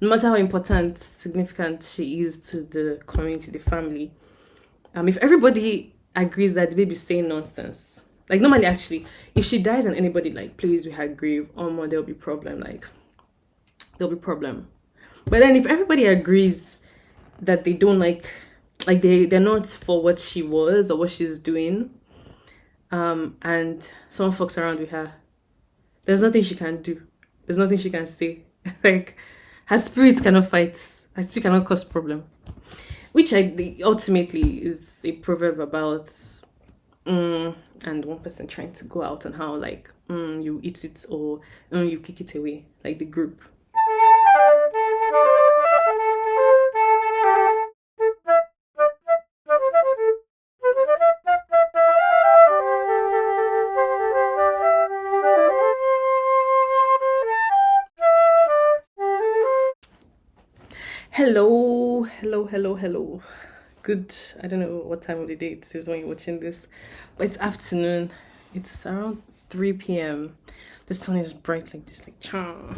no matter how important, significant she is to the community, the family, if everybody agrees that the baby's saying nonsense, like normally actually, if she dies and anybody like plays with her grave, there'll be problem. Like there'll be problem. But then if everybody agrees that they don't like they're not for what she was or what she's doing, and someone fucks around with her, there's nothing she can do. There's nothing she can say. Like her spirit cannot fight. Her spirit cannot cause problem. Which ultimately is a proverb about and one person trying to go out and how like you eat it or you kick it away, like the group. Hello. Good. I don't know what time of the day it is when you're watching this, but it's afternoon. It's around 3 p.m. The sun is bright like this, like charm.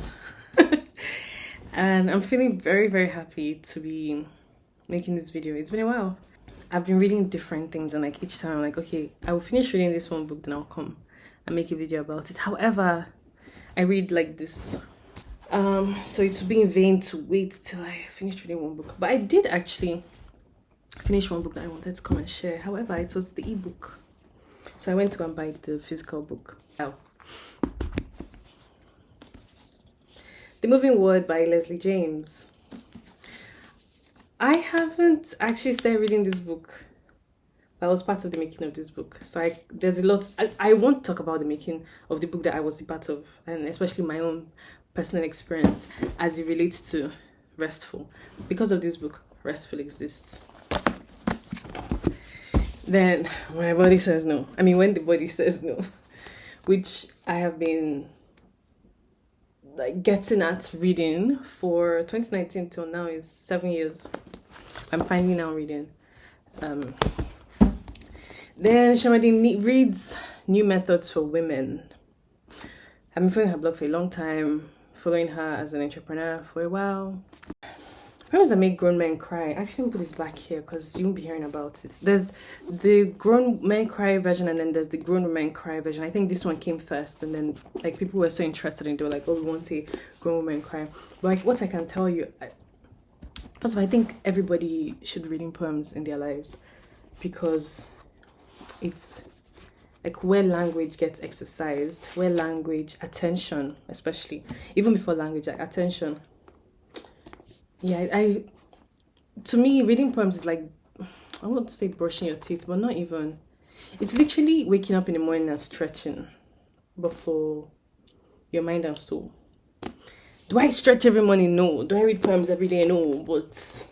And I'm feeling very, very happy to be making this video. It's been a while. I've been reading different things, and like each time I'm like, okay, I will finish reading this one book, then I'll come and make a video about it. However, I read like this. So it would be in vain to wait till I finish reading one book. But I did actually finish one book that I wanted to come and share. However, it was the ebook. So I went to go and buy the physical book. Wow. The Moving Word by Leslie James. I haven't actually started reading this book. I was part of the making of this book. So there's a lot. I won't talk about the making of the book that I was a part of, and especially my own personal experience as it relates to Restful. Because of this book, Restful exists. Then my body says no. I mean, when the body says no, which I have been like getting at reading for 2019 till now is 7 years. I'm finally now reading. Then Sharmadean Reid's New Methods for Women. I've been following her blog for a long time, following her as an entrepreneur for a while. Poems that make grown men cry. Actually, I'm put this back here because you won't be hearing about it. There's the grown men cry version, and then there's the grown women cry version. I think this one came first, and then like people were so interested in it, they were like, oh, we want a grown women cry. But like what I can tell you, first of all, I think everybody should be reading poems in their lives because it's like where language gets exercised, where language, attention, especially, even before language, like attention. Yeah, to me, reading poems is like, I want to say brushing your teeth, but not even. It's literally waking up in the morning and stretching, but for your mind and soul. Do I stretch every morning? No. Do I read poems every day? No, but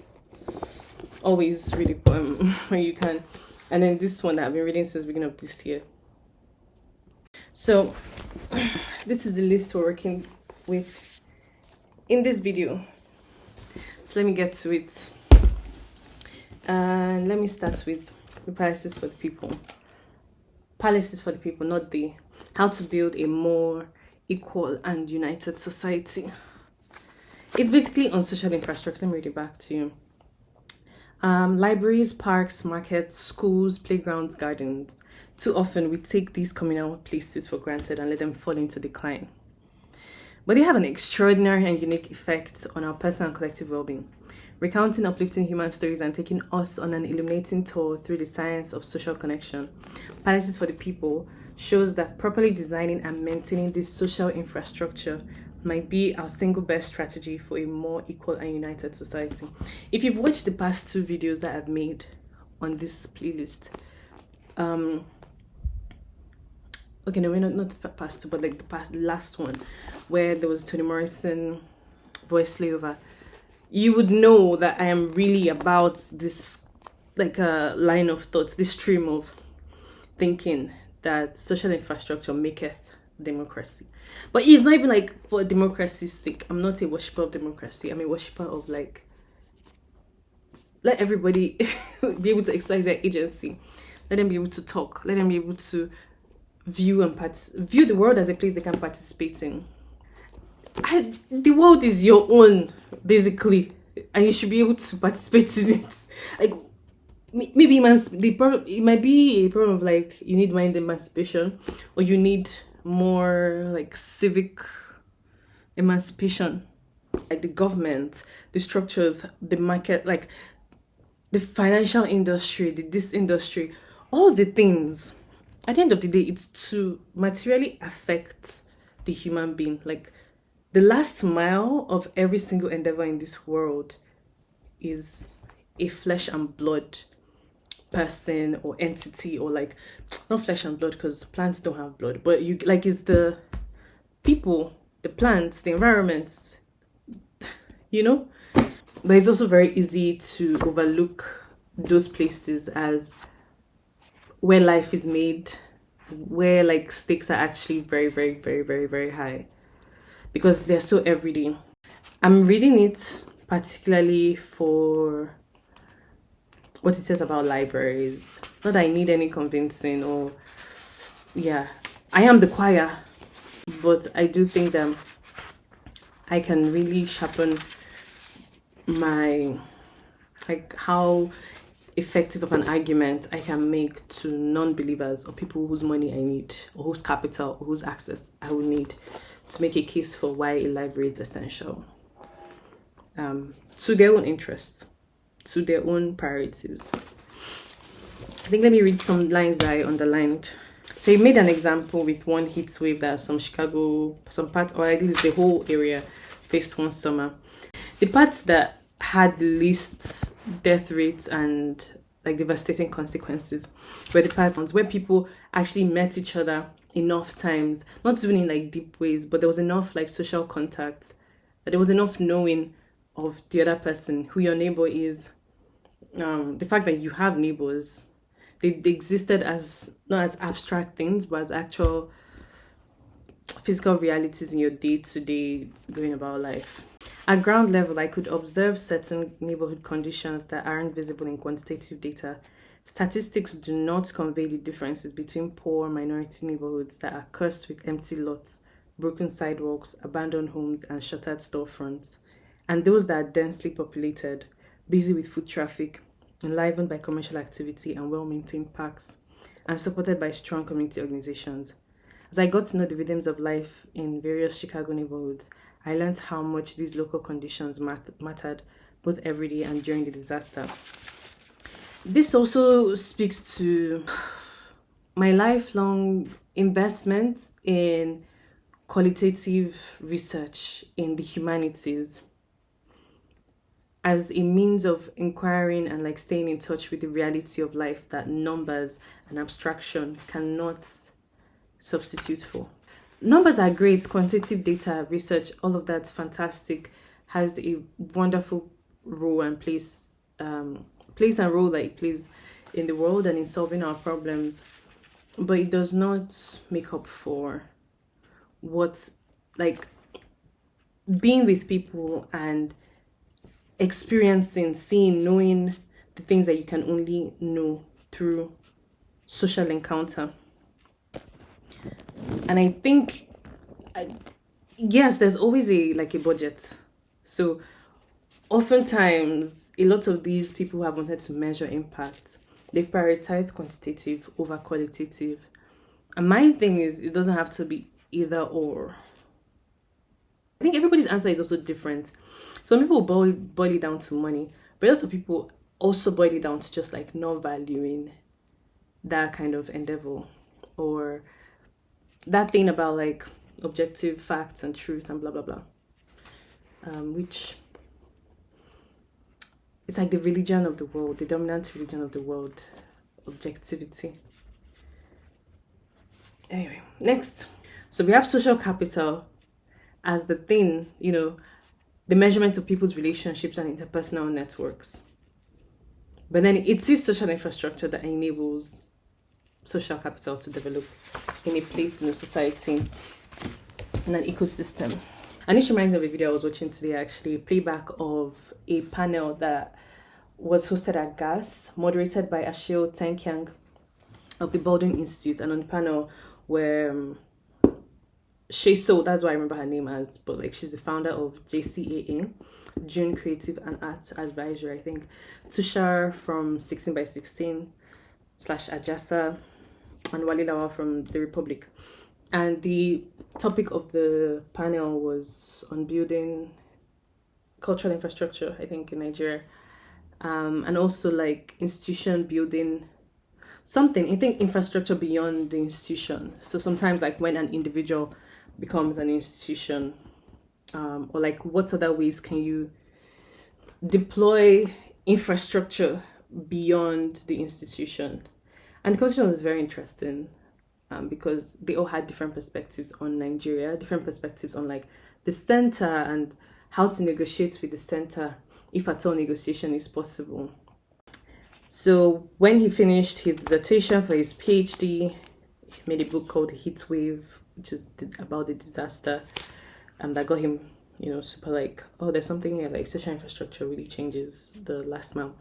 always read a poem when you can. And then this one that I've been reading since the beginning of this year. So, this is the list we're working with in this video. So let me get to it. And let me start with the Palaces for the People. Palaces for the People, not the how to build a more equal and united society. It's basically on social infrastructure. Let me read it back to you. Libraries, parks, markets, schools, playgrounds, gardens. Too often we take these communal places for granted and let them fall into decline. But they have an extraordinary and unique effect on our personal and collective well-being, recounting uplifting human stories and taking us on an illuminating tour through the science of social connection. Palaces for the People shows that properly designing and maintaining this social infrastructure might be our single best strategy for a more equal and united society. If you've watched the past 2 videos that I've made on this playlist, okay, no, not the past 2, but like the last one, where there was Toni Morrison voice layover, you would know that I am really about this, like a line of thoughts, this stream of thinking that social infrastructure maketh democracy. But it's not even like for democracy's sake. I'm not a worshipper of democracy. I'm a worshipper of like, let everybody be able to exercise their agency. Let them be able to talk. Let them be able to view the world as a place they can participate in. The world is your own. basically, and you should be able to participate in it. Like maybe the problem, it might be a problem of like you need mind emancipation, or you need more like civic emancipation, like the government, the structures, the market, like the financial industry, this industry, all the things. At the end of the day, it's to materially affect the human being. Like the last mile of every single endeavor in this world is a flesh and blood person or entity, or like not flesh and blood because plants don't have blood, but you like it's the people, the plants, the environment, you know. But it's also very easy to overlook those places as where life is made, where like stakes are actually very, very, very, very, very high because they're so everyday. I'm reading it particularly for what it says about libraries. Not that I need any convincing, or yeah, I am the choir, but I do think that I can really sharpen my, like, how effective of an argument I can make to non-believers or people whose money I need, or whose capital, or whose access I will need to make a case for why a library is essential, to their own interests, to their own priorities. I think let me read some lines that I underlined. So he made an example with one heat wave that some part, or at least the whole area, faced one summer. The parts that had the least death rates and like devastating consequences were the parts where people actually met each other enough times, not even in like deep ways, but there was enough like social contact, that there was enough knowing of the other person, who your neighbor is, the fact that you have neighbors, they existed as not as abstract things but as actual physical realities in your day-to-day going about life. At ground level, I could observe certain neighborhood conditions that aren't visible in quantitative data. Statistics do not convey the differences between poor minority neighborhoods that are cursed with empty lots, broken sidewalks, abandoned homes, and shuttered storefronts, and those that are densely populated, busy with foot traffic, enlivened by commercial activity and well-maintained parks, and supported by strong community organizations. As I got to know the rhythms of life in various Chicago neighborhoods, I learned how much these local conditions mattered, both every day and during the disaster. This also speaks to my lifelong investment in qualitative research in the humanities as a means of inquiring and like staying in touch with the reality of life that numbers and abstraction cannot substitute for. Numbers are great, quantitative data, research, all of that's fantastic, has a wonderful role and place and role that it plays in the world and in solving our problems, but it does not make up for what, like, being with people and experiencing, seeing, knowing the things that you can only know through social encounter. And I think, yes, there's always a budget. So oftentimes, a lot of these people who have wanted to measure impact, they prioritize quantitative over qualitative. And my thing is, it doesn't have to be either or. I think everybody's answer is also different. Some people boil it down to money, but a lot of people also boil it down to just like not valuing that kind of endeavor, or that thing about like objective facts and truth and blah blah blah, which it's like the religion of the world, the dominant religion of the world, objectivity. Anyway, next, so we have social capital as the thing, the measurement of people's relationships and interpersonal networks. But then it is social infrastructure that enables social capital to develop in a place, in a society, in an ecosystem. And this reminds me of a video I was watching today, actually, a playback of a panel that was hosted at GAS, moderated by Ashio Tenkyang of the Baldwin Institute. And on the panel were Sheiso, that's what I remember her name as, but like she's the founder of JCAA, June Creative and Art Advisory, I think. Tushar from 16 by 16 / Ajasa, and Walilawa from the Republic. And the topic of the panel was on building cultural infrastructure, I think, in Nigeria. And also like institution building, something, I think infrastructure beyond the institution. So sometimes like when an individual becomes an institution, or like what other ways can you deploy infrastructure beyond the institution? And the conversation was very interesting, because they all had different perspectives on Nigeria, different perspectives on like the center and how to negotiate with the center, if at all negotiation is possible. So when he finished his dissertation for his PhD, he made a book called Heat Wave, which is about the disaster, that got him, super like, oh, there's something here, like social infrastructure really changes the last mile.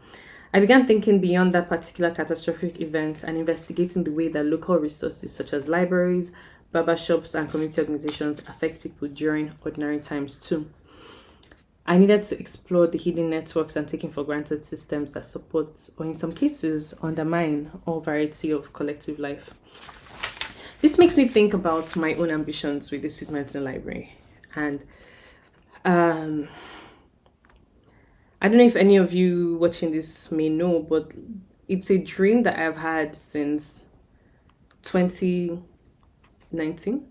I began thinking beyond that particular catastrophic event and investigating the way that local resources such as libraries, barbershops, and community organizations affect people during ordinary times too. I needed to explore the hidden networks and taking for granted systems that support, or in some cases, undermine all variety of collective life. This makes me think about my own ambitions with the Sweet Medicine Library. And I don't know if any of you watching this may know, but it's a dream that I've had since 2019.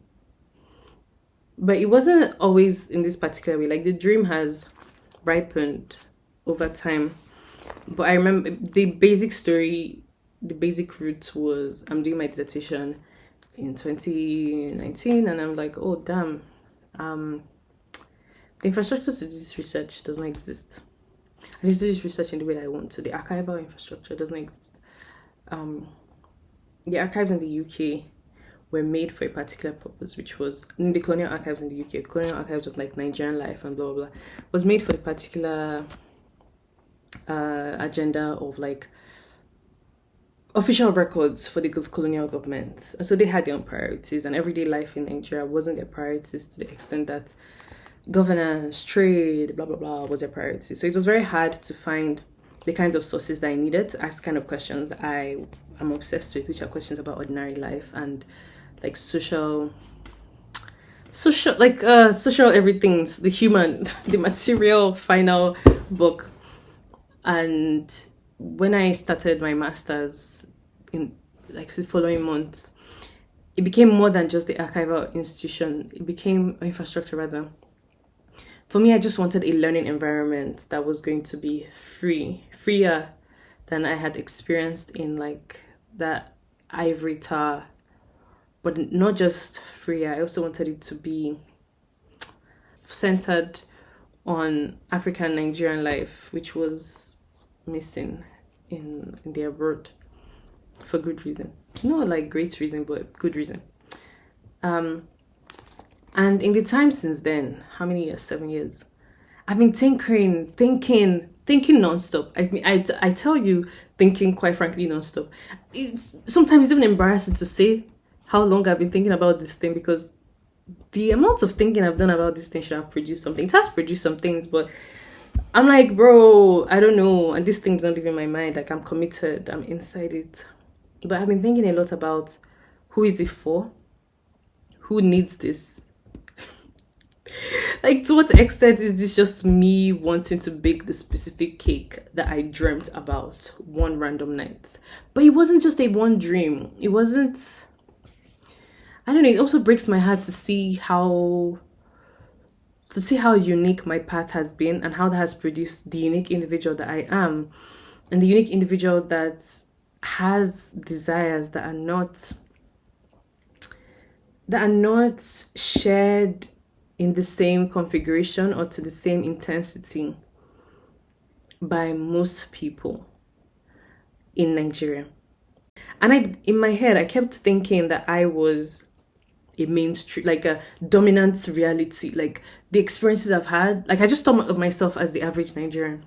But it wasn't always in this particular way. Like the dream has ripened over time. But I remember the basic story, the basic root was I'm doing my dissertation in 2019, and I'm like, oh damn, the infrastructure to do this research does not exist. I just do this research in the way that I want to. The archival infrastructure doesn't exist. The archives in the UK were made for a particular purpose, which was in the colonial archives in the UK, colonial archives of like Nigerian life and blah blah blah, was made for a particular agenda of like official records for the colonial government. And so they had their own priorities, and everyday life in Nigeria wasn't their priorities to the extent that governance, trade, blah blah blah was their priority. So it was very hard to find the kinds of sources that I needed to ask kind of questions I am obsessed with, which are questions about ordinary life and like social everything, the human, the material final book. And when I started my master's in like the following months, it became more than just the archival institution. It became infrastructure rather. For me, I just wanted a learning environment that was going to be freer than I had experienced in like that ivory tower. But not just freer, I also wanted it to be centered on African Nigerian life, which was missing in the abroad for good reason. Not like great reason, but good reason. And in the time since then, how many years? 7 years. I've been thinking nonstop. I mean, I tell you, thinking quite frankly nonstop. Sometimes it's even embarrassing to say how long I've been thinking about this thing, because the amount of thinking I've done about this thing should have produced something. It has produced some things, but I'm like, bro, I don't know. And this thing's not leaving my mind. Like, I'm committed. I'm inside it. But I've been thinking a lot about who is it for? Who needs this? Like, to what extent is this just me wanting to bake the specific cake that I dreamt about one random night? But it wasn't just a one dream. It wasn't... I don't know. It also breaks my heart to see how unique my path has been and how that has produced the unique individual that I am, and the unique individual that has desires that are not shared in the same configuration or to the same intensity by most people in Nigeria. And in my head, I kept thinking that I was a mainstream, like a dominant reality, like the experiences I've had. Like, I just thought of myself as the average Nigerian.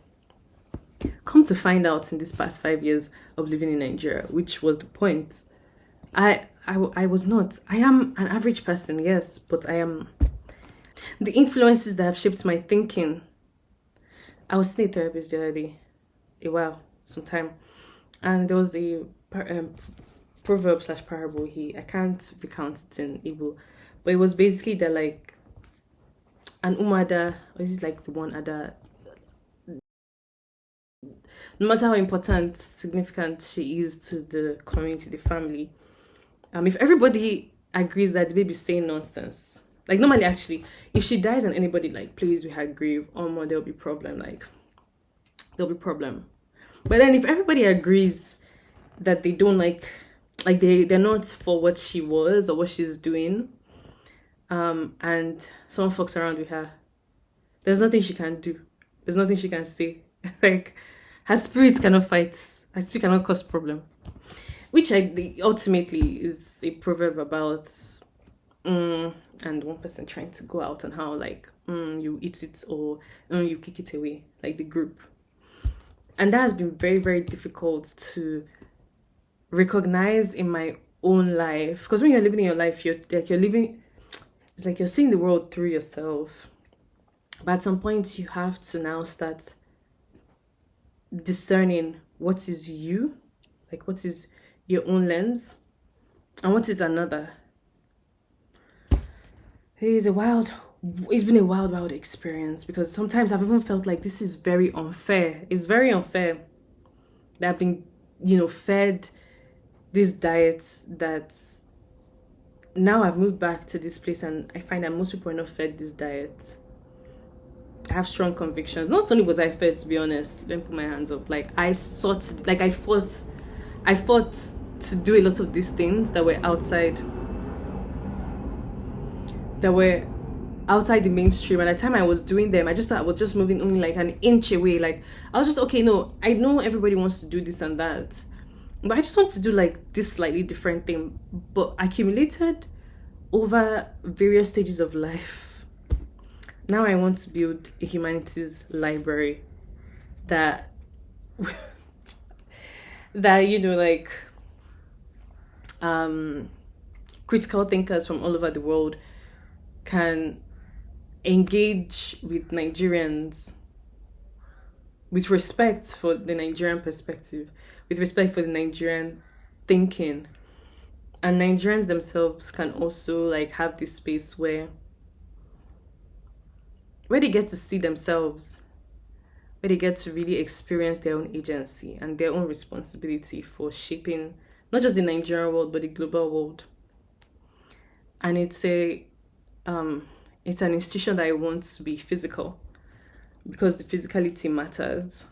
Come to find out, in this past 5 years of living in Nigeria, which was the point, I was not. I am an average person, yes, but I am... The influences that have shaped my thinking, I was seeing a therapist the other day, a while, some time, and there was a proverb slash parable. I can't recount it in Igbo, but it was basically that like an umada, or is it like the one ada, no matter how important, significant she is to the community, the family, if everybody agrees that the baby's saying nonsense, like normally actually, if she dies and anybody like plays with her grave, there'll be problem, there'll be problem. But then if everybody agrees that they don't they're not for what she was or what she's doing, and someone fucks around with her, there's nothing she can do. There's nothing she can say. Like, her spirit cannot fight. Her spirit cannot cause problem. Which ultimately is a proverb about and one person trying to go out and how like you eat it or you kick it away, like the group. And that has been very, very difficult to recognize in my own life. Because when you're living in your life, it's like you're seeing the world through yourself. But at some point, you have to now start discerning what is you, like what is your own lens, and what is another. It's been a wild experience, because sometimes I've even felt like this is very unfair. It's very unfair that I've been, fed this diet that now I've moved back to this place and I find that most people are not fed this diet. I have strong convictions. Not only was I fed, to be honest, let me put my hands up. Like I fought to do a lot of these things that were outside the mainstream. And at the time I was doing them, I just thought I was just moving only like an inch away. Like I was just, okay, no, I know everybody wants to do this and that, but I just want to do like this slightly different thing. But accumulated over various stages of life, now I want to build a humanities library that critical thinkers from all over the world can engage with Nigerians with respect for the Nigerian perspective, with respect for the Nigerian thinking. And Nigerians themselves can also like have this space where they get to see themselves, where they get to really experience their own agency and their own responsibility for shaping not just the Nigerian world, but the global world. And it's an institution that I want to be physical, because the physicality matters.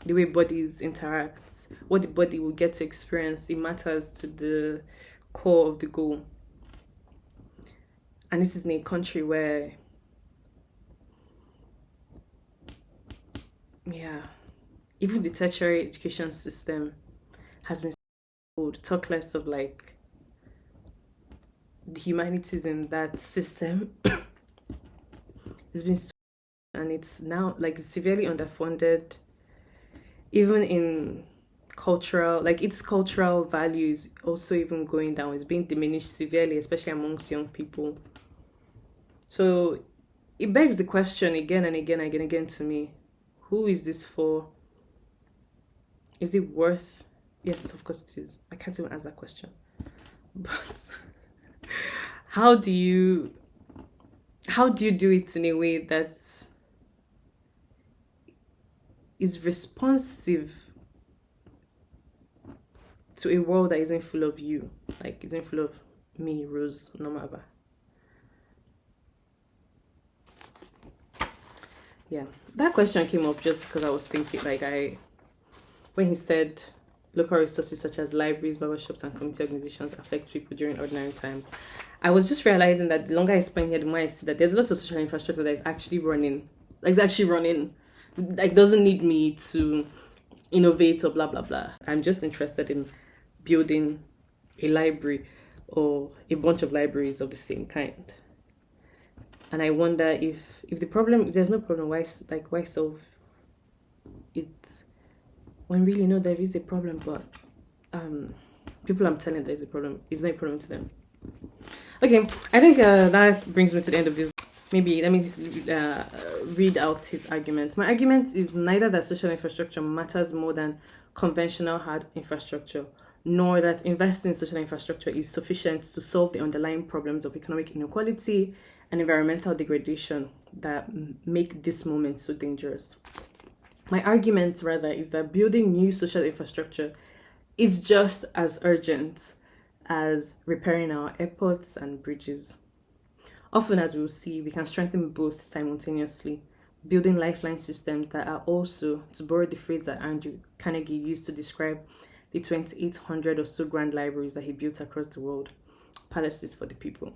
The way bodies interact, what the body will get to experience, it matters to the core of the goal. And this is in a country where, even the tertiary education system has been old. Talk less of like the humanities in that system. It's been and it's now like severely underfunded, even in cultural, like its cultural values also even going down. It's being diminished severely, especially amongst young people. So it begs the question again and again to me, who is this for? Is it worth? Yes, of course it is. I can't even answer that question. But how do you do it in a way that is responsive to a world that isn't full of you, like isn't full of me, Rose Nomaba? Yeah, that question came up just because I was thinking, when he said local resources such as libraries, barbershops, and community organizations affect people during ordinary times, I was just realizing that the longer I spend here, the more I see that there's lots of social infrastructure that is actually running. Like doesn't need me to innovate or blah blah blah. I'm just interested in building a library or a bunch of libraries of the same kind. And I wonder if there's no problem, why solve it when really no, there is a problem, but people I'm telling there's a problem, it's not a problem to them. Okay, I think that brings me to the end of this. maybe let me read out his argument. My argument is neither that social infrastructure matters more than conventional hard infrastructure, nor that investing in social infrastructure is sufficient to solve the underlying problems of economic inequality and environmental degradation that make this moment so dangerous. My argument, rather, is that building new social infrastructure is just as urgent as repairing our airports and bridges. Often, as we will see, we can strengthen both simultaneously, building lifeline systems that are also, to borrow the phrase that Andrew Carnegie used to describe the 2,800 or so grand libraries that he built across the world, palaces for the people.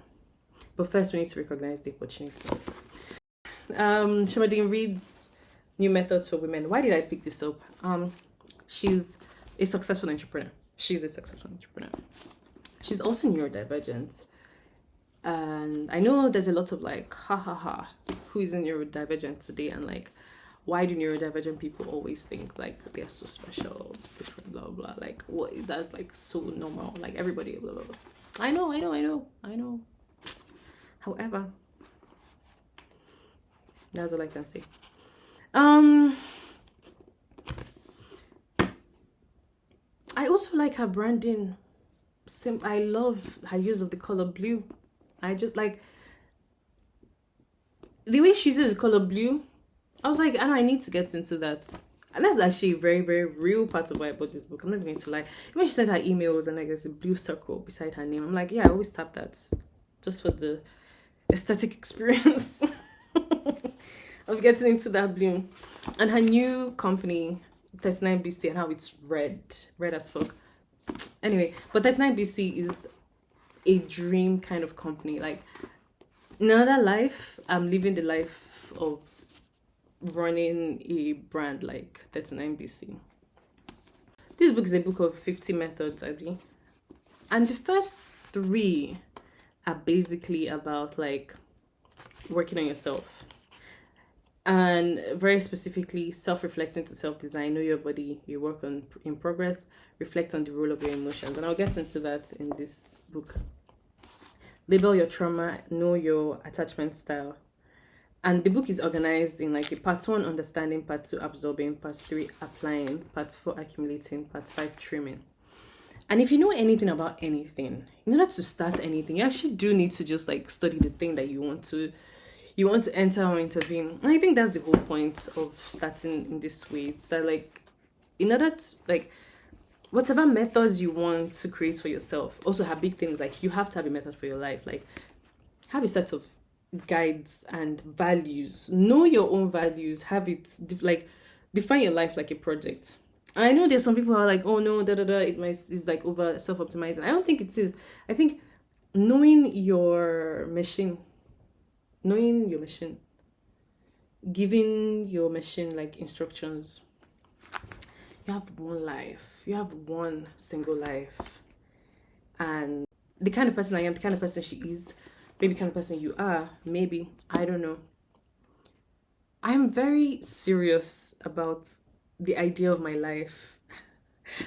But first, we need to recognize the opportunity. Sharmadean Reid's New Methods for Women. Why did I pick this up? She's a successful entrepreneur. She's also neurodivergent. And I know there's a lot of like, who is neurodivergent today? And like, why do neurodivergent people always think like they're so special, different, blah, blah, like, what? That's like so normal. Like everybody, blah, blah, blah. I know. However, that's all I can say. I also like her branding. I love her use of the color blue. I just like the way she uses the color blue. I was like, I need to get into that. And that's actually a very, very real part of why I bought this book. I'm not going to lie. When she sends her emails and like there's a blue circle beside her name, I'm like, yeah, I always tap that just for the aesthetic experience of getting into that blue. And her new company, 39BC, and how it's red as fuck. Anyway, but 39BC is a dream kind of company. Like, in another life, I'm living the life of running a brand like 39BC. This book is a book of 50 methods, I believe. And the first 3 are basically about like working on yourself. And very specifically, self-reflecting to self-design, know your body, your work in progress, reflect on the role of your emotions. And I'll get into that in this book. Label your trauma, know your attachment style. And the book is organized in like a part 1, understanding, part 2, absorbing, part 3, applying, part 4, accumulating, part 5, trimming. And if you know anything about anything, in order to start anything, you actually do need to just like study the thing that you want to enter or intervene. And I think that's the whole point of starting in this way. It's that like, in order to like, whatever methods you want to create for yourself, also have big things, like you have to have a method for your life. Like, have a set of guides and values. Know your own values. Have it, like, define your life like a project. And I know there's some people who are like, oh no, it's like over self-optimizing. I don't think it is. I think knowing your machine, giving your machine like instructions. You have one life. You have one single life. And the kind of person I am, the kind of person she is, maybe the kind of person you are, maybe, I don't know. I'm very serious about the idea of my life.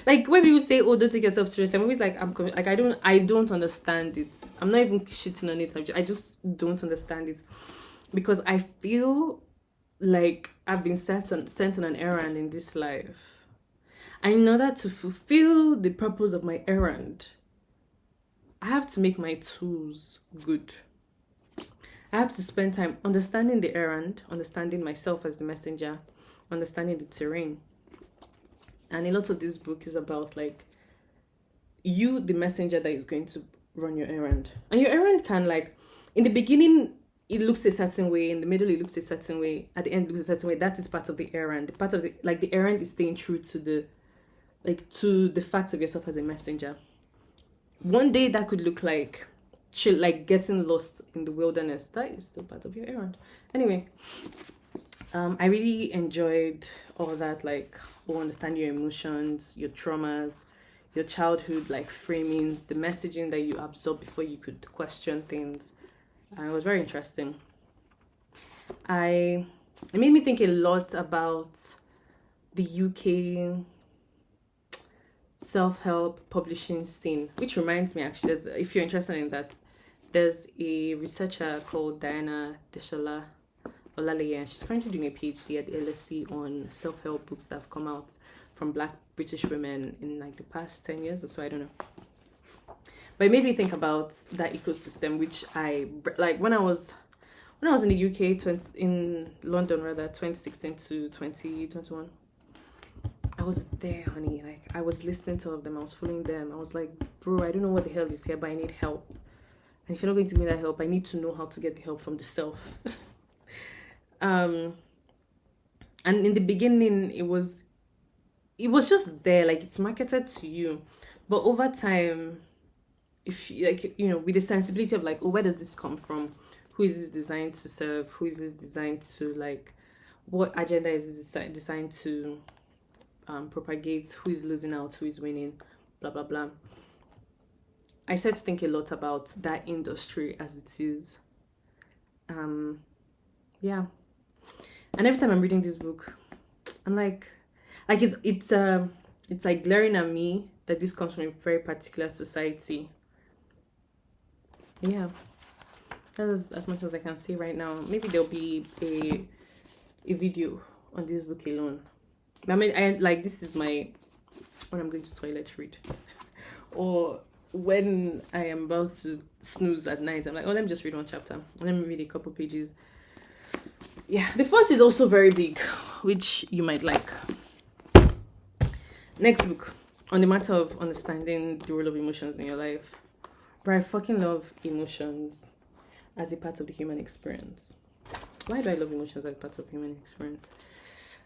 Like when people say, oh, don't take yourself seriously, I'm always like, I don't understand it. I'm not even shitting on it. I just don't understand it. Because I feel like I've been sent on an errand in this life. And in order to fulfill the purpose of my errand, I have to make my tools good. I have to spend time understanding the errand, understanding myself as the messenger, understanding the terrain. And a lot of this book is about like you, the messenger that is going to run your errand. And your errand can like, in the beginning, it looks a certain way, in the middle it looks a certain way, at the end it looks a certain way. That is part of the errand. Part of the errand is staying true to the fact of yourself as a messenger. One day that could look like chill, like getting lost in the wilderness. That is still part of your errand. Anyway, I really enjoyed all that, like understand your emotions, your traumas, your childhood, like framings, the messaging that you absorb before you could question things. It was very interesting. It made me think a lot about the UK self-help publishing scene, which reminds me, actually, if you're interested in that, There's a researcher called Diana Deshala Olaleye, and she's currently doing a PhD at the LSE on self-help books that have come out from Black British women in like the past 10 years or so, I don't know. But it made me think about that ecosystem, which I like when I was in the UK, in London rather, 2016 to 2021. I was there, honey. Like, I was listening to all of them. I was following them. I was like, bro, I don't know what the hell is here, but I need help. And if you're not going to give me that help, I need to know how to get the help from the self. And in the beginning, it was just there. Like, it's marketed to you. But over time, if you, like, you know, with the sensibility of like, oh, where does this come from? Who is this designed to serve? Who is this designed to, like, what agenda is this designed to propagate? Who is losing out? Who is winning? Blah, blah, blah. I started to think a lot about that industry as it is. Yeah. And every time I'm reading this book, I'm like it's like glaring at me that this comes from a very particular society. Yeah. That's as much as I can say right now. Maybe there'll be a video on this book alone. I mean, I like, this is my when I'm going to toilet read, or when I am about to snooze at night. I'm like, oh, let me just read one chapter. Let me read a couple pages. Yeah, the font is also very big, which you might like. Next book, on the matter of understanding the role of emotions in your life. But I fucking love emotions as a part of the human experience. Why do I love emotions as a part of human experience?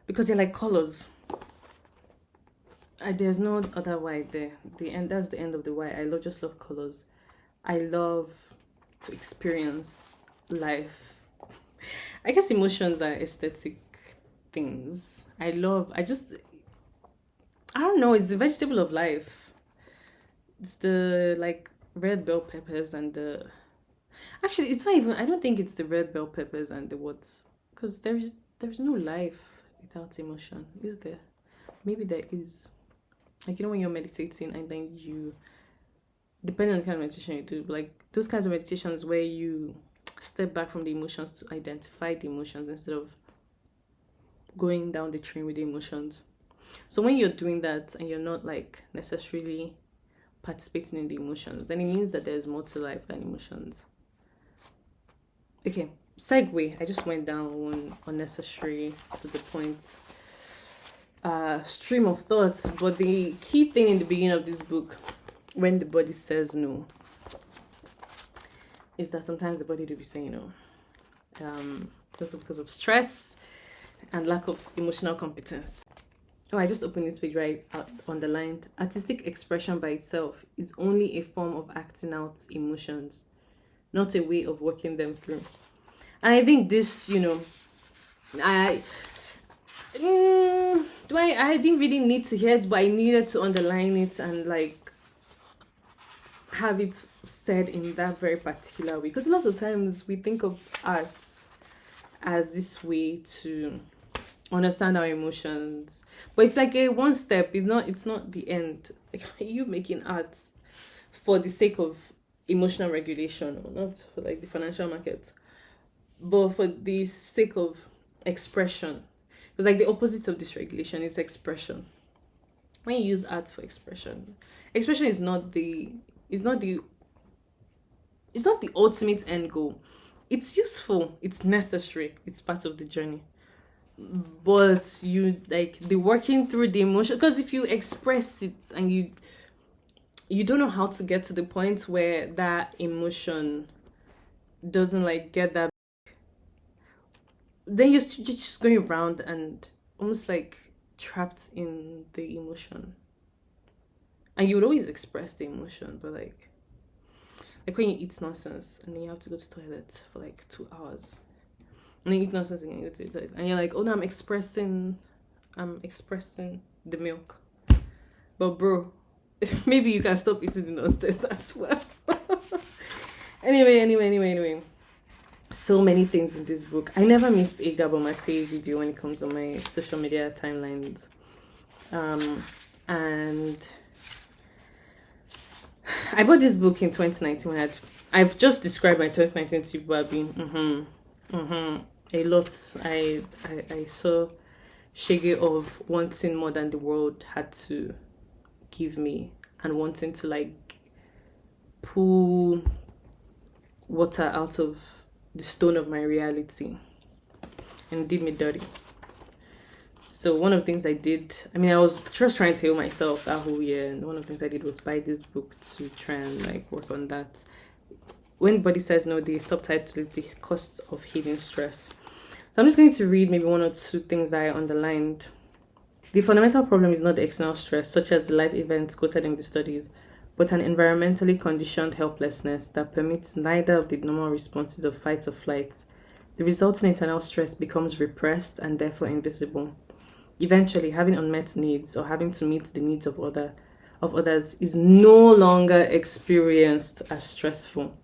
Because they're like colors. There's no other why there. That's the end of the why. I just love colors. I love to experience life. I guess emotions are aesthetic things. I don't know, it's the vegetable of life. It's the like red bell peppers and the actually it's not even, I don't think it's the red bell peppers and the what, because there's no life without emotion, is there? Maybe there is. Like, you know, when you're meditating and then you, depending on the kind of meditation you do, like those kinds of meditations where you step back from the emotions to identify the emotions instead of going down the train with the emotions. So when you're doing that and you're not like necessarily participating in the emotions, then it means that there's more to life than emotions. Okay, segue. I just went down one unnecessary, to the point stream of thoughts, but the key thing in the beginning of this book, when the body says no, is that sometimes the body do be saying no, also because of stress and lack of emotional competence. Oh, I just opened this page right out, underlined. Artistic expression by itself is only a form of acting out emotions, not a way of working them through. And I think this, you know, I didn't really need to hear it, but I needed to underline it and like have it said in that very particular way, because lots of times we think of art as this way to understand our emotions, but it's like a one step. It's not the end. Like, are you making art for the sake of emotional regulation, or not for like the financial market, but for the sake of expression? Because like the opposite of dysregulation is expression. When you use art for expression is not the ultimate end goal. It's useful, it's necessary, it's part of the journey. But you like the working through the emotion, because if you express it and you don't know how to get to the point where that emotion doesn't like get that, then you're just going around and almost like trapped in the emotion. And you would always express the emotion, but like when you eat nonsense and then you have to go to the toilet for like 2 hours, and then you eat nonsense and you go to the toilet, and you're like, oh no, I'm expressing the milk. But bro, maybe you can stop eating the nonsense as well. Anyway. So many things in this book. I never miss a Gabor Maté video when it comes on my social media timelines. And I bought this book in 2019 when I've just described my 2019 to people as being a lot. I saw shaggy of wanting more than the world had to give me, and wanting to like pull water out of the stone of my reality, and it did me dirty. So one of the things I did, I mean, I was just trying to heal myself that whole year, and one of the things I did was buy this book to try and like work on that. When Body Says No, the subtitle is The Cost of Healing Stress. So I'm just going to read maybe one or two things I underlined. The fundamental problem is not the external stress, such as the life events quoted in the studies, but an environmentally conditioned helplessness that permits neither of the normal responses of fight or flight. The resulting internal stress becomes repressed and therefore invisible. Eventually, having unmet needs or having to meet the needs of others is no longer experienced as stressful.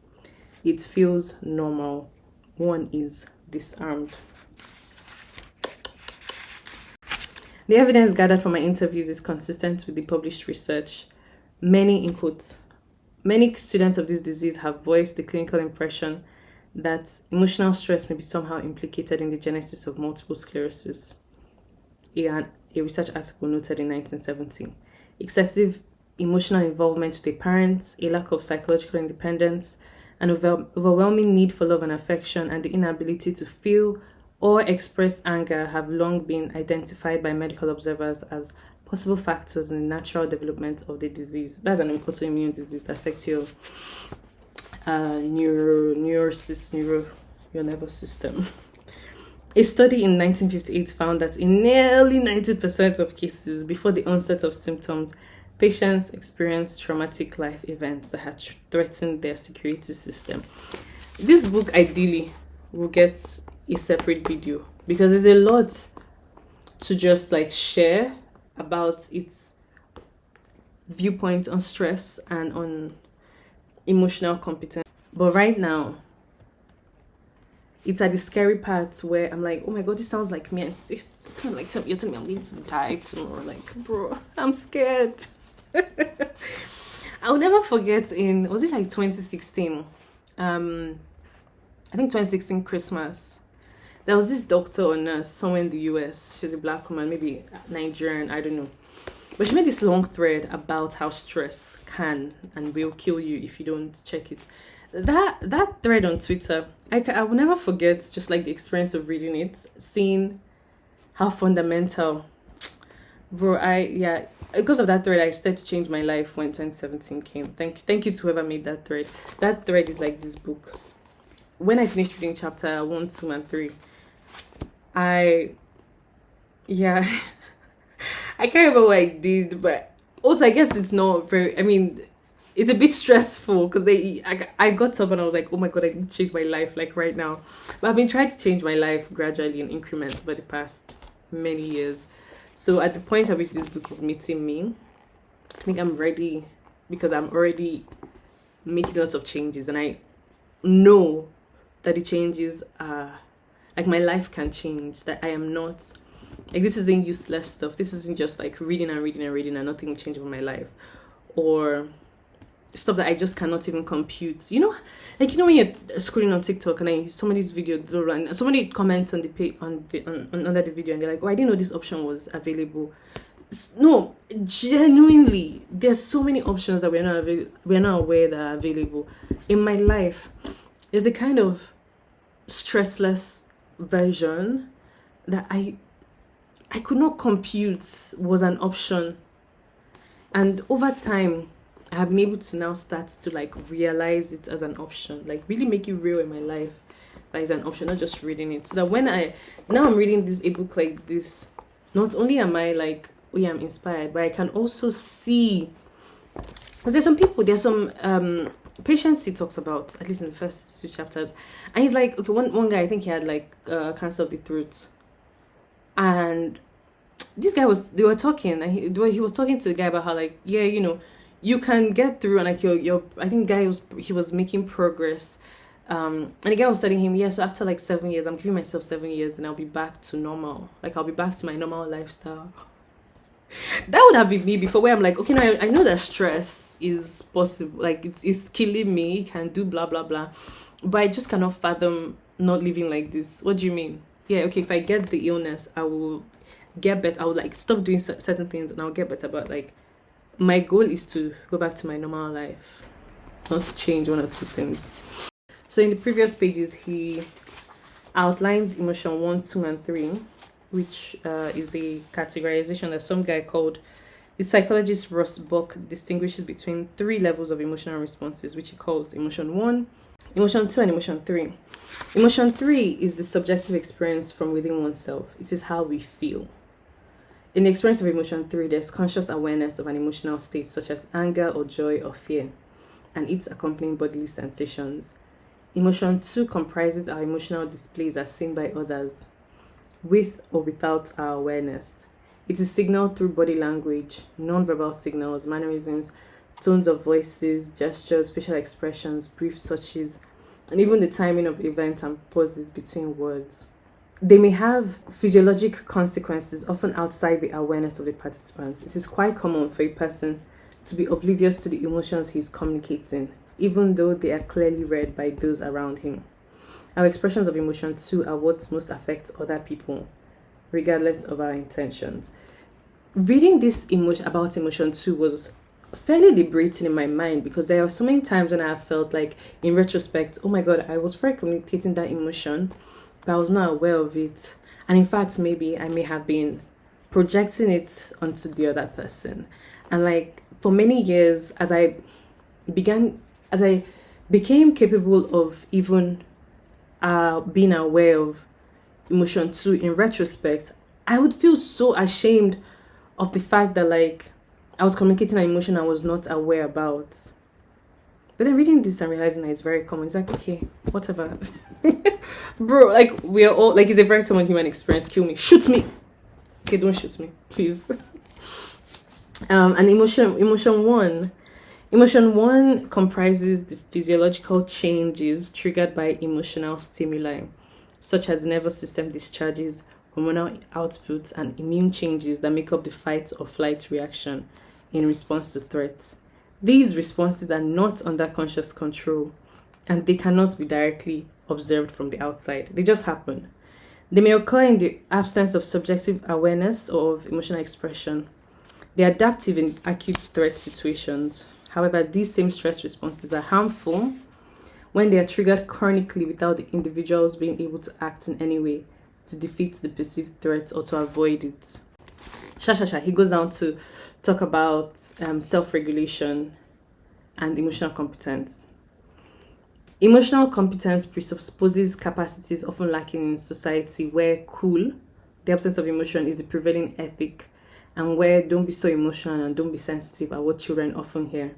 It feels normal. One is disarmed. The evidence gathered from my interviews is consistent with the published research. Many students of this disease have voiced the clinical impression that emotional stress may be somehow implicated in the genesis of multiple sclerosis. A research article noted in 1970. Excessive emotional involvement with a parent, a lack of psychological independence, an overwhelming need for love and affection, and the inability to feel or express anger have long been identified by medical observers as possible factors in the natural development of the disease. That's an autoimmune disease that affects your your nervous system. A study in 1958 found that in nearly 90% of cases, before the onset of symptoms, patients experienced traumatic life events that had threatened their security system. This book ideally will get a separate video because there's a lot to just like share about its viewpoint on stress and on emotional competence. But right now, it's at the scary part where I'm like, oh my god, this sounds like me. It's kind of like you're telling me I'm going to die tomorrow. Like, bro, I'm scared. I'll never forget was it like 2016? I think 2016 Christmas. There was this doctor or nurse somewhere in the US. She's a black woman, maybe Nigerian, I don't know. But she made this long thread about how stress can and will kill you if you don't check it. That thread on Twitter, I will never forget just like the experience of reading it, seeing how fundamental, bro. Because of that thread, I started to change my life when 2017 came. Thank you to whoever made that thread. That thread is like this book. When I finished reading chapter 1, 2, and 3, I can't remember what I did, but also I guess it's not very. I mean, it's a bit stressful because I got up and I was like, oh my god, I need to change my life like right now. But I've been trying to change my life gradually in increments for the past many years. So at the point at which this book is meeting me, I think I'm ready because I'm already making lots of changes, and I know that the changes are like my life can change. That I am not like, this isn't useless stuff. This isn't just like reading and nothing will change about my life, or stuff that I just cannot even compute. You know when you're scrolling on TikTok and somebody's video and somebody comments on the page on under the video and they're like, oh, I didn't know this option was available. No, genuinely, there's so many options that we're not aware that are available in my life. There's a kind of stressless version that I could not compute was an option, and over time I have been able to now start to like realize it as an option, like really make it real in my life. That is an option, not just reading it. So that when I'm reading a book like this, not only am I like, oh yeah, I'm inspired, but I can also see, because there's some patients he talks about, at least in the first 2 chapters, and he's like, okay, one guy, I think he had like cancer of the throat, and this guy they were talking, and he was talking to the guy about how like, yeah, you can get through, and like I think he was making progress, and the guy was telling him, yeah, so after like 7 years, I'm giving myself 7 years and I'll be back to normal, like I'll be back to my normal lifestyle. That would have been me before, where I'm like, okay, now I know that stress is possible, like it's killing me, can do blah blah blah, but I just cannot fathom not living like this. What do you mean? Yeah, okay, if I get the illness, I will get better. I will like stop doing certain things and I'll get better, but like my goal is to go back to my normal life, not to change one or two things. So in the previous pages, he outlined emotion 1, 2, and 3, which is a categorization that some guy called the psychologist Ross Buck distinguishes between 3 levels of emotional responses, which he calls emotion 1, emotion 2, and emotion 3. Emotion 3 is the subjective experience from within oneself. It is how we feel. In the experience of emotion 3, there's conscious awareness of an emotional state such as anger or joy or fear, and its accompanying bodily sensations. Emotion 2 comprises our emotional displays as seen by others, with or without our awareness. It is signaled through body language, non-verbal signals, mannerisms, tones of voices, gestures, facial expressions, brief touches, and even the timing of events and pauses between words. They may have physiologic consequences often outside the awareness of the participants. It is quite common for a person to be oblivious to the emotions he is communicating, even though they are clearly read by those around him. Our expressions of emotion too are what most affect other people, regardless of our intentions. Reading this about emotion too was fairly liberating in my mind, because there are so many times when I have felt like, in retrospect, oh my god, I was probably communicating that emotion, but I was not aware of it. And in fact, maybe I may have been projecting it onto the other person. And like for many years, as I became capable of even being aware of emotion too, in retrospect, I would feel so ashamed of the fact that like I was communicating an emotion I was not aware about. But then reading this and realizing that it's very common, it's like, okay, whatever. Bro, like we're all like, it's a very common human experience. Kill me, shoot me. Okay, don't shoot me, please. And Emotion 1 comprises the physiological changes triggered by emotional stimuli, such as nervous system discharges, hormonal outputs, and immune changes that make up the fight or flight reaction in response to threats. These responses are not under conscious control, and they cannot be directly observed from the outside. They just happen. They may occur in the absence of subjective awareness or of emotional expression. They are adaptive in acute threat situations. However, these same stress responses are harmful when they are triggered chronically without the individuals being able to act in any way to defeat the perceived threat or to avoid it. He goes down to talk about self-regulation and emotional competence. Emotional competence presupposes capacities often lacking in society where cool, the absence of emotion, is the prevailing ethic, and where don't be so emotional and don't be sensitive are what children often hear,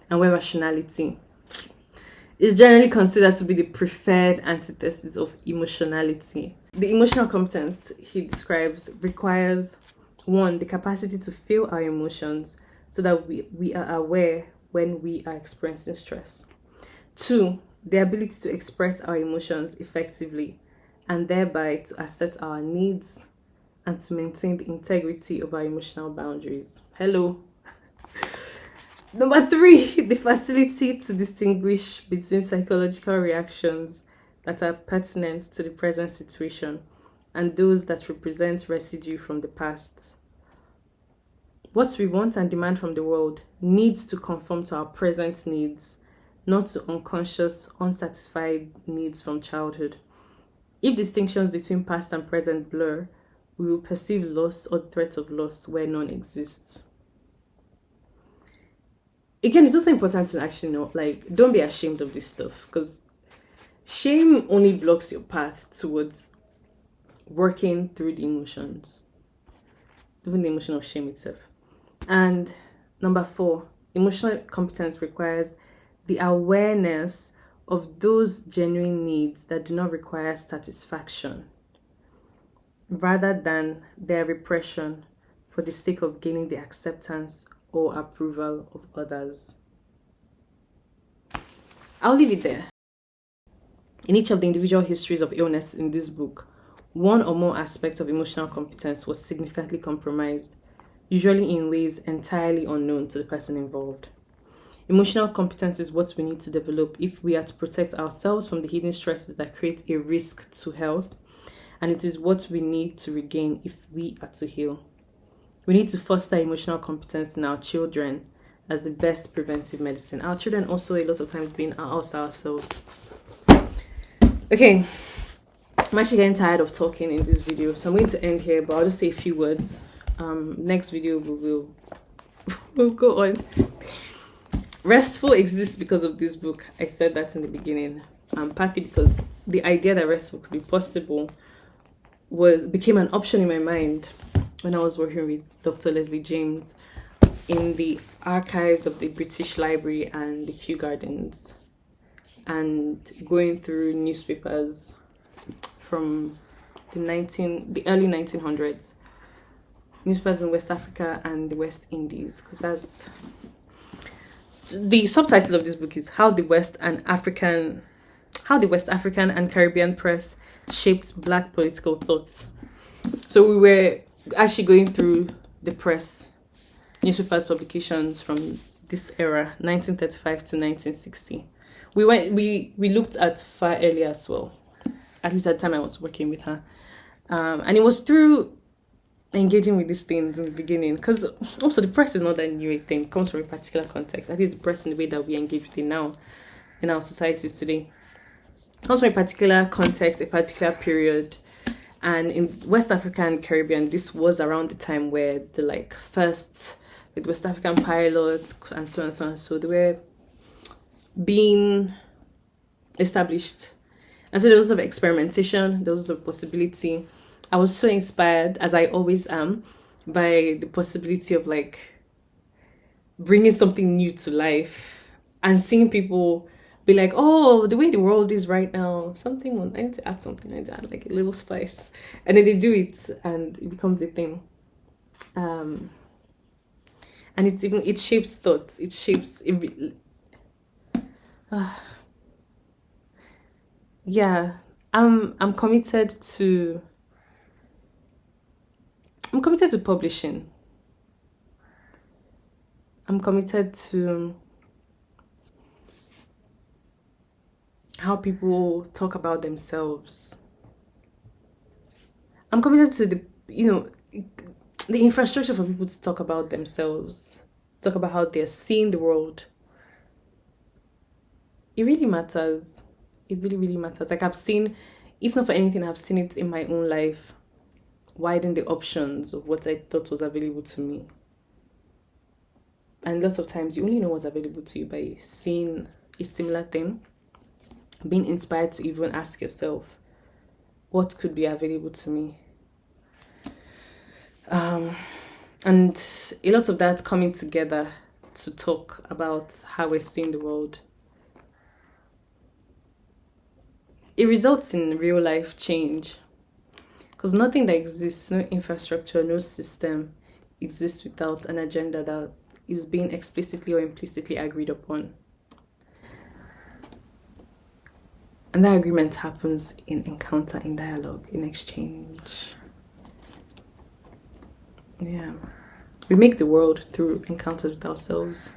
and where rationality is generally considered to be the preferred antithesis of emotionality. The emotional competence he describes requires 1, the capacity to feel our emotions so that we are aware when we are experiencing stress. 2, the ability to express our emotions effectively and thereby to assert our needs and to maintain the integrity of our emotional boundaries. Hello. Number 3, the facility to distinguish between psychological reactions that are pertinent to the present situation and those that represent residue from the past. What we want and demand from the world needs to conform to our present needs, not to unconscious, unsatisfied needs from childhood. If distinctions between past and present blur, we will perceive loss or threat of loss where none exists. Again, it's also important to actually know, like, don't be ashamed of this stuff, because shame only blocks your path towards working through the emotions, even the emotion of shame itself. And number 4, emotional competence requires the awareness of those genuine needs that do not require satisfaction, rather than their repression for the sake of gaining the acceptance or approval of others. I'll leave it there. In each of the individual histories of illness in this book, one or more aspects of emotional competence was significantly compromised. usually in ways entirely unknown to the person involved. Emotional competence is what we need to develop if we are to protect ourselves from the hidden stresses that create a risk to health, and it is what we need to regain if we are to heal. We need to foster emotional competence in our children as the best preventive medicine. Our children also a lot of times being us ourselves. Okay, I'm actually getting tired of talking in this video, so I'm going to end here, but I'll just say a few words. Next video we'll go on. Restful exists because of this book. I said that in the beginning. Partly because the idea that Restful could be possible became an option in my mind when I was working with Dr. Leslie James in the archives of the British Library and the Kew Gardens, and going through newspapers from the early 1900s, newspapers in West Africa and the West Indies, because that's the subtitle of this book is how the West African and Caribbean press shaped Black political thoughts. So we were actually going through the press, newspapers, publications from this era, 1935 to 1960. We looked at far earlier as well. At least at the time I was working with her, and it was through engaging with these things in the beginning, because also the press is not that new a thing. It comes from a particular context. At least the press in the way that we engage with it now in our societies today comes from a particular context, a particular period. And in West Africa and Caribbean, this was around the time where the first West African pilots and so on and so on and so, they were being established. And so there was a lot of experimentation, there was a possibility. I was so inspired, as I always am, by the possibility of bringing something new to life and seeing people be like, oh, the way the world is right now, I need to add something, I need to add a little spice. And then they do it and it becomes a thing. And it shapes thought. It shapes yeah, I'm committed to publishing. I'm committed to how people talk about themselves. I'm committed to the infrastructure for people to talk about themselves, talk about how they're seeing the world. It really matters. It really, really matters. I've seen, if not for anything, I've seen it in my own life, widen the options of what I thought was available to me. And lots of times you only know what's available to you by seeing a similar thing, being inspired to even ask yourself, what could be available to me? And a lot of that coming together to talk about how we're seeing the world. It results in real life change. Because nothing that exists, no infrastructure, no system exists without an agenda that is being explicitly or implicitly agreed upon. And that agreement happens in encounter, in dialogue, in exchange. Yeah. We make the world through encounters with ourselves.